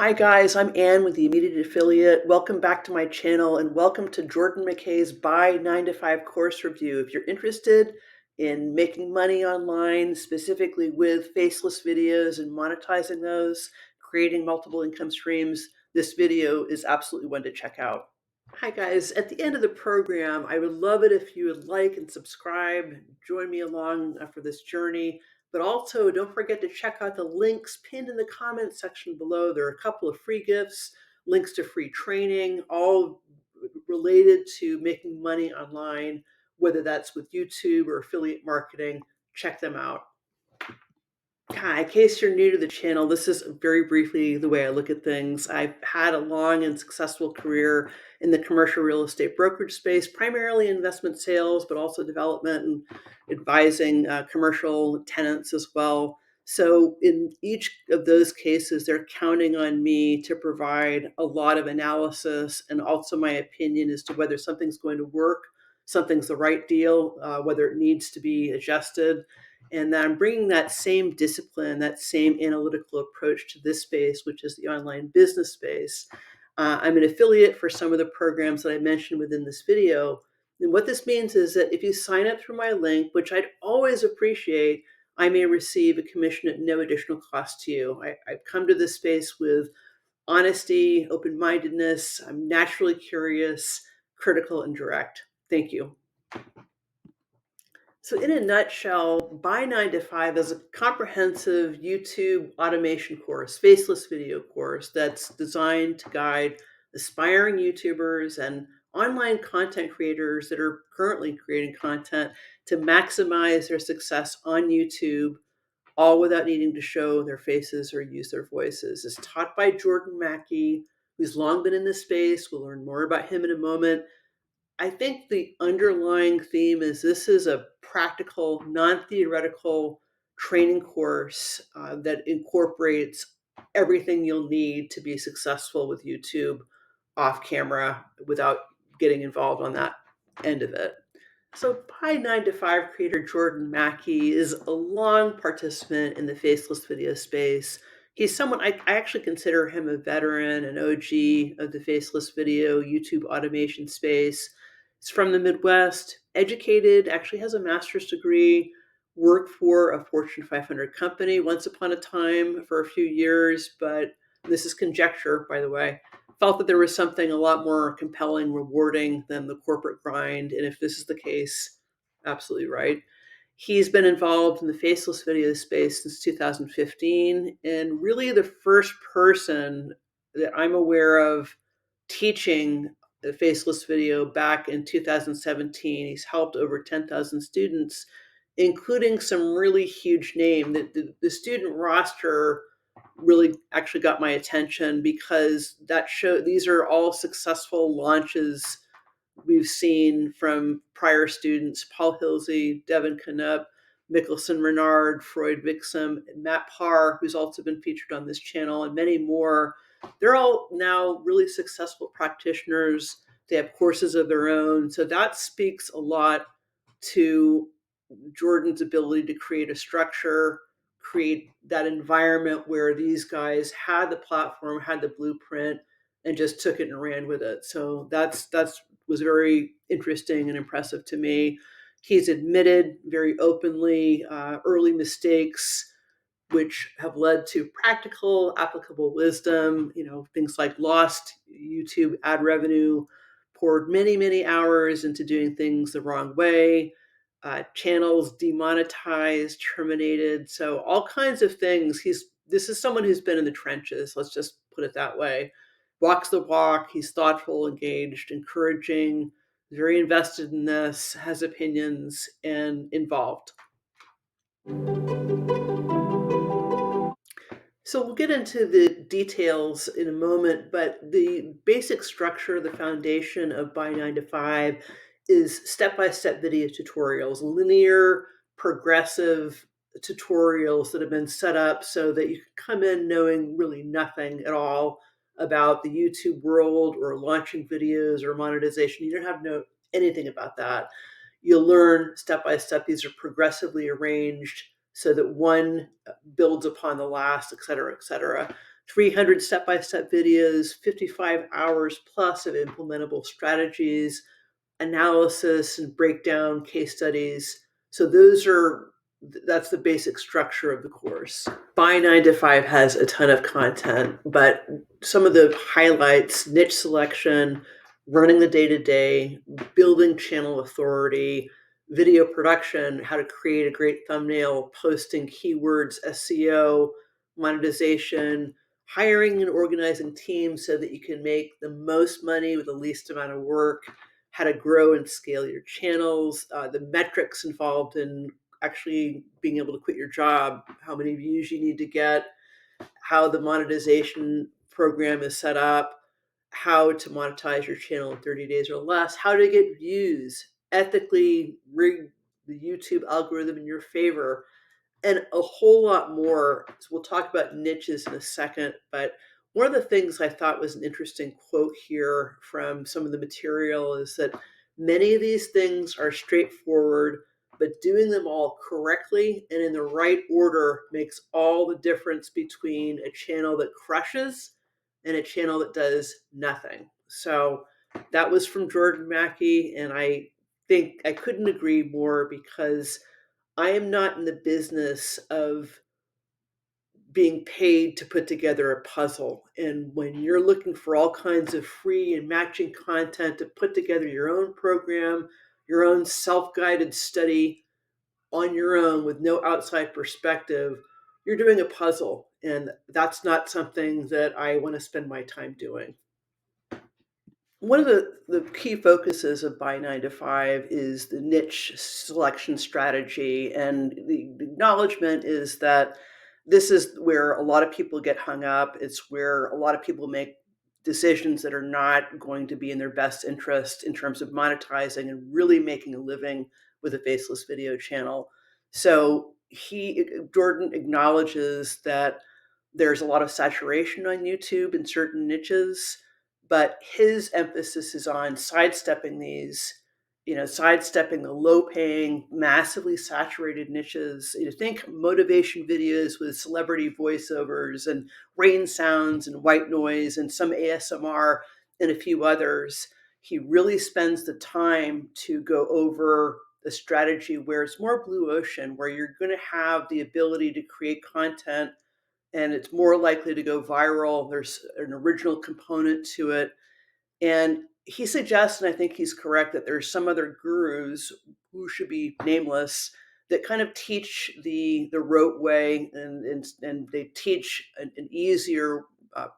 Hi guys, I'm Ann with the Immediate Affiliate. Welcome back to my channel and welcome to Jordan Mackey's Bye 9 to 5 course review. If you're interested in making money online, specifically with faceless videos and monetizing those, creating multiple income streams, this video is absolutely one to check out. Hi guys, at the end of the program, I would love it if you would like and subscribe, join me along for this journey, but also don't forget to check out the links pinned in the comments section below. There are a couple of free gifts, links to free training, all related to making money online, whether that's with YouTube or affiliate marketing. Check them out. Hi, in case you're new to the channel, this is very briefly the way I look at things. I've had a long and successful career in the commercial real estate brokerage space, primarily investment sales, but also development and advising commercial tenants as well. So in each of those cases, they're counting on me to provide a lot of analysis and also my opinion as to whether something's going to work, something's the right deal, whether it needs to be adjusted. And then I'm bringing that same discipline, that same analytical approach to this space, which is the online business space. I'm an affiliate for some of the programs that I mentioned within this video. And what this means is that if you sign up through my link, which I'd always appreciate, I may receive a commission at no additional cost to you. I've come to this space with honesty, open-mindedness. I'm naturally curious, critical, and direct. Thank you. So in a nutshell, Bye 9 to 5 is a comprehensive YouTube automation course, faceless video course that's designed to guide aspiring YouTubers and online content creators that are currently creating content to maximize their success on YouTube, all without needing to show their faces or use their voices. It's taught by Jordan Mackey, who's long been in this space. We'll learn more about him in a moment. I think the underlying theme is this is a practical, non-theoretical training course that incorporates everything you'll need to be successful with YouTube off camera without getting involved on that end of it. So Bye 9 to 5 creator Jordan Mackey is a long participant in the faceless video space. He's someone I actually consider him a veteran, an OG of the faceless video YouTube automation space. He's from the Midwest, educated, actually has a master's degree, worked for a Fortune 500 company once upon a time for a few years, but this is conjecture, by the way. Felt that there was something a lot more compelling, rewarding than the corporate grind. And if this is the case, absolutely right. He's been involved in the faceless video space since 2015, and really the first person that I'm aware of teaching the faceless video back in 2017. He's helped over 10,000 students, including some really huge name. The student roster really actually got my attention because these are all successful launches we've seen from prior students: Paul Hilsey, Devin Knupp, Mickelson Renard, Freud Vixam, Matt Parr, who's also been featured on this channel, and many more. They're all now really successful practitioners. They have courses of their own. So that speaks a lot to Jordan's ability to create a structure, create that environment where these guys had the platform, had the blueprint, and just took it and ran with it. So that's was very interesting and impressive to me. He's admitted very openly early mistakes, which have led to practical, applicable wisdom. Things like lost YouTube ad revenue, poured many, many hours into doing things the wrong way, channels demonetized, terminated. So all kinds of things. This is someone who's been in the trenches. Let's just put it that way. Walks the walk. He's thoughtful, engaged, encouraging, very invested in this, has opinions, and involved. So we'll get into the details in a moment, but the basic structure, the foundation of Bye 9 to 5 is step-by-step video tutorials, linear, progressive tutorials that have been set up so that you can come in knowing really nothing at all about the YouTube world or launching videos or monetization. You don't have to know anything about that. You'll learn step-by-step. These are progressively arranged so that one builds upon the last, et cetera, et cetera. 300 step-by-step videos, 55 hours plus of implementable strategies, analysis and breakdown case studies. So that's the basic structure of the course. By 9 to 5 has a ton of content, but some of the highlights: niche selection, running the day-to-day, building channel authority, video production, how to create a great thumbnail, posting keywords, SEO, monetization, hiring and organizing teams so that you can make the most money with the least amount of work, how to grow and scale your channels, the metrics involved in actually being able to quit your job, how many views you need to get, how the monetization program is set up, how to monetize your channel in 30 days or less, how to get views, ethically rig the YouTube algorithm in your favor, and a whole lot more. So we'll talk about niches in a second, but one of the things I thought was an interesting quote here from some of the material is that many of these things are straightforward, but doing them all correctly and in the right order makes all the difference between a channel that crushes and a channel that does nothing. So that was from Jordan Mackey, and I think I couldn't agree more, because I am not in the business of being paid to put together a puzzle. And when you're looking for all kinds of free and matching content to put together your own program, your own self-guided study on your own with no outside perspective, you're doing a puzzle. And that's not something that I want to spend my time doing. One of the key focuses of By 9 to 5 is the niche selection strategy. And the acknowledgement is that this is where a lot of people get hung up. It's where a lot of people make decisions that are not going to be in their best interest in terms of monetizing and really making a living with a faceless video channel. So Jordan acknowledges that there's a lot of saturation on YouTube in certain niches, but his emphasis is on sidestepping these, sidestepping the low-paying, massively saturated niches. Think motivation videos with celebrity voiceovers and rain sounds and white noise and some ASMR and a few others. He really spends the time to go over the strategy where it's more blue ocean, where you're going to have the ability to create content and it's more likely to go viral. There's an original component to it. And he suggests, and I think he's correct, that there's some other gurus who should be nameless that kind of teach the rote way, and they teach an easier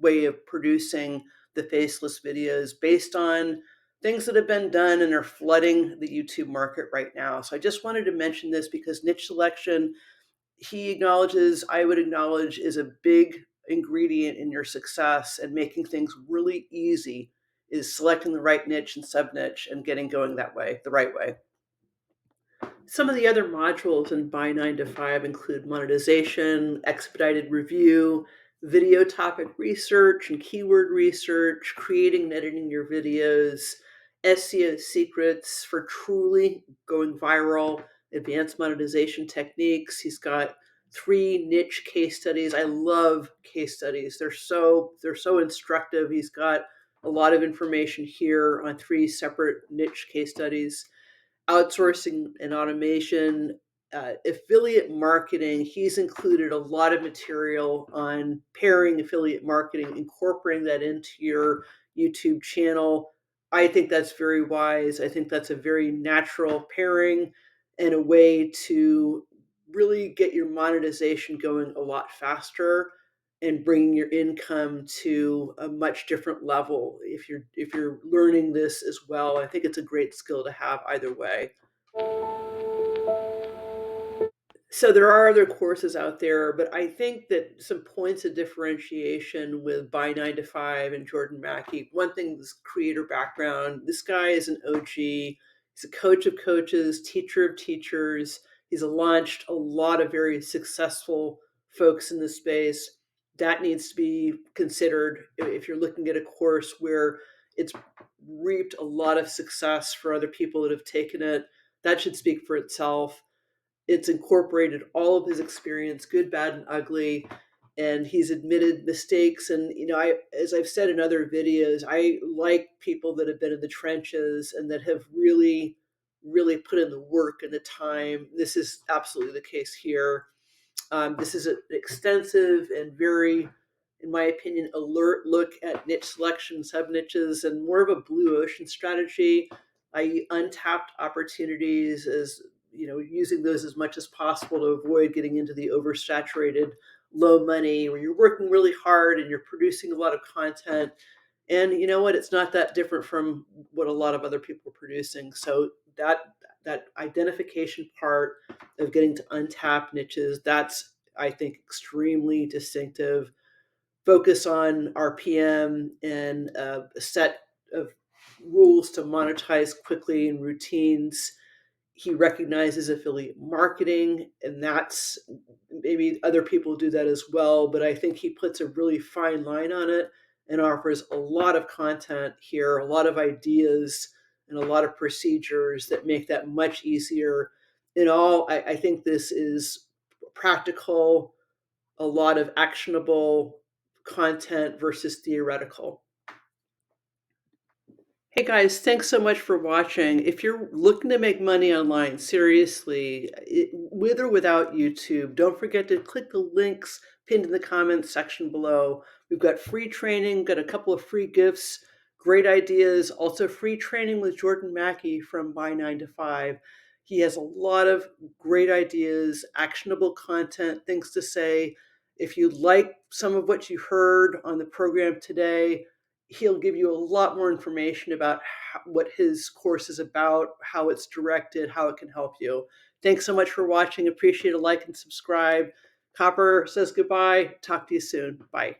way of producing the faceless videos based on things that have been done and are flooding the YouTube market right now. So I just wanted to mention this because niche selection, he acknowledges, I would acknowledge, is a big ingredient in your success, and making things really easy is selecting the right niche and sub niche and getting going that way, the right way. Some of the other modules in By 9 to 5 include monetization, expedited review, video topic research and keyword research, creating and editing your videos, SEO secrets for truly going viral, advanced monetization techniques. He's got 3 niche case studies. I love case studies. They're so instructive. He's got a lot of information here on 3 separate niche case studies. Outsourcing and automation, affiliate marketing. He's included a lot of material on pairing affiliate marketing, incorporating that into your YouTube channel. I think that's very wise. I think that's a very natural pairing and a way to really get your monetization going a lot faster and bringing your income to a much different level. If you're learning this as well, I think it's a great skill to have either way. So there are other courses out there, but I think that some points of differentiation with By 9 to 5 and Jordan Mackey. One thing, this creator background. This guy is an OG. He's a coach of coaches, teacher of teachers. He's launched a lot of very successful folks in the space. That needs to be considered if you're looking at a course where it's reaped a lot of success for other people that have taken it. That should speak for itself. It's incorporated all of his experience, good, bad, and ugly. and he's admitted mistakes. And as I've said in other videos, I like people that have been in the trenches and that have really put in the work and the time. This is absolutely the case here. This is an extensive and very, in my opinion, alert look at niche selection, sub niches, and more of a blue ocean strategy, i.e., untapped opportunities, as using those as much as possible to avoid getting into the oversaturated, low money where you're working really hard and you're producing a lot of content. And you know what? It's not that different from what a lot of other people are producing. So that identification part of getting to untapped niches, that's, I think, extremely distinctive. Focus on RPM and a set of rules to monetize quickly and routines. He recognizes affiliate marketing, and that's, maybe other people do that as well, but I think he puts a really fine line on it and offers a lot of content here, a lot of ideas, and a lot of procedures that make that much easier. In all, I think this is practical, a lot of actionable content versus theoretical. Hey guys, thanks so much for watching. If you're looking to make money online, seriously, with or without YouTube, don't forget to click the links pinned in the comments section below. We've got free training, got a couple of free gifts, great ideas, also free training with Jordan Mackey from Buy 9 to 5. He has a lot of great ideas, actionable content, things to say. If you like some of what you heard on the program today, he'll give you a lot more information about what his course is about, how it's directed, how it can help you. Thanks so much for watching. Appreciate a like and subscribe. Copper says goodbye. Talk to you soon. Bye.